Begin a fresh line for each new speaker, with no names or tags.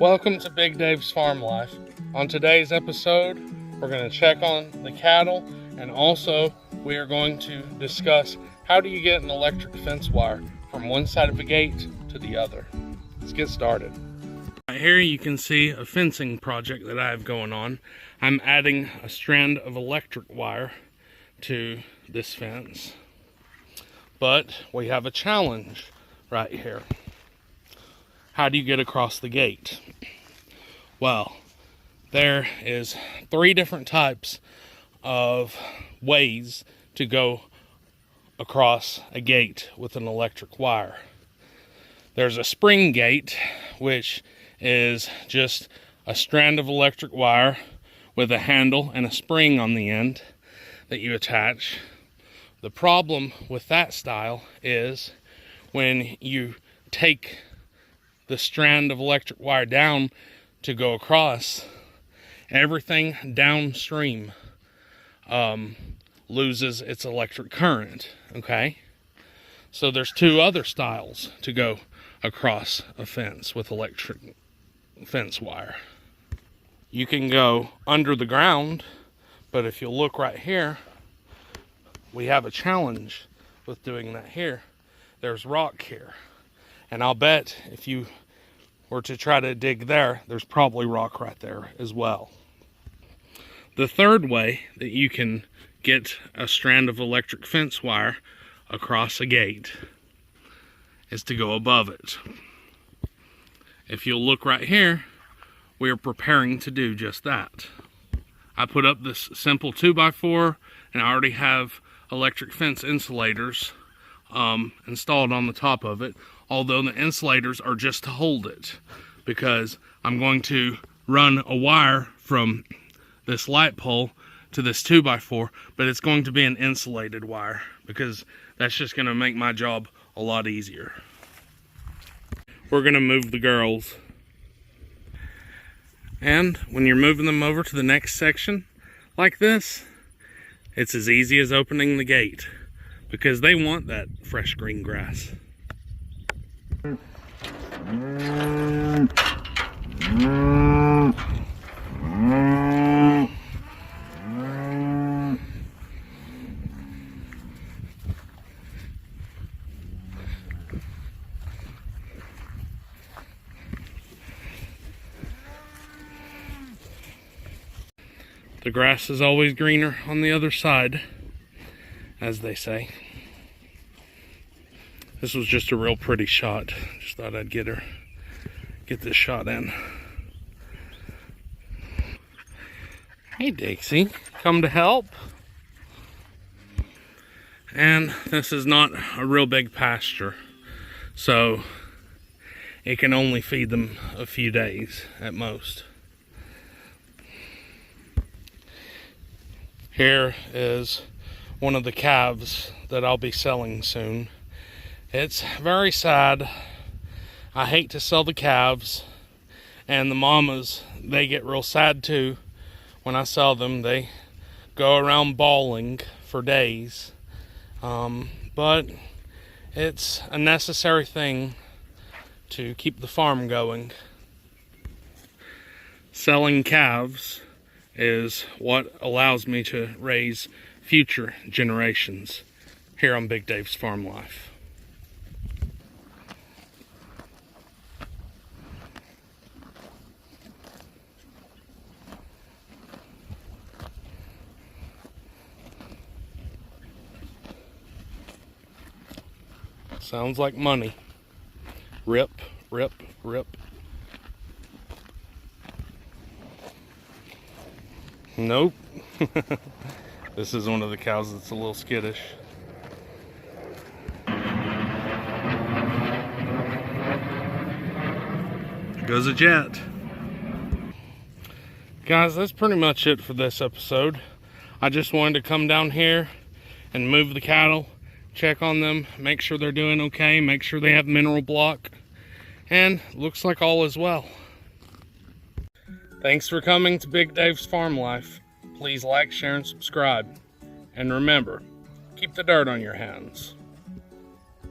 Welcome to Big Dave's Farm Life. On today's episode, we're going to check on the cattle, and also we are going to discuss how do you get an electric fence wire from one side of a gate to the other. Let's get started. Right here you can see a fencing project that I have going on. I'm adding a strand of electric wire to this fence. But we have a challenge right here. How do you get across the gate? Well, there is 3 different types of ways to go across a gate with an electric wire. There's a spring gate, which is just a strand of electric wire with a handle and a spring on the end that you attach. The problem with that style is when you take the strand of electric wire down to go across, everything downstream loses its electric current, okay? So there's 2 other styles to go across a fence with electric fence wire. You can go under the ground, but if you look right here, we have a challenge with doing that here. There's rock here, and I'll bet if you were to try to dig there, there's probably rock right there as well. The third way that you can get a strand of electric fence wire across a gate is to go above it. If you'll look right here, we are preparing to do just that. I put up this simple 2x4, and I already have electric fence insulators installed on the top of it, although the insulators are just to hold it, because I'm going to run a wire from this light pole to this 2x4, but it's going to be an insulated wire because that's just going to make my job a lot easier. We're going to move the girls, and when you're moving them over to the next section like this, it's as easy as opening the gate because they want that fresh green grass. The grass is always greener on the other side, as they say. This was just a real pretty shot. Just thought I'd get this shot in. Hey Dixie, come to help? And this is not a real big pasture, so it can only feed them a few days at most. Here is one of the calves that I'll be selling soon. It's very sad. I hate to sell the calves, and the mamas, they get real sad too when I sell them. They go around bawling for days, but it's a necessary thing to keep the farm going. Selling calves is what allows me to raise future generations here on Big Dave's Farm Life. Sounds like money. Rip, rip, rip. Nope. This is one of the cows that's a little skittish. There goes a jet. Guys, that's pretty much it for this episode. I just wanted to come down here and move the cattle, check on them, make sure they're doing okay, make sure they have mineral block, and looks like all is well. Thanks for coming to Big Dave's Farm Life. Please like, share, and subscribe. And remember, keep the dirt on your hands.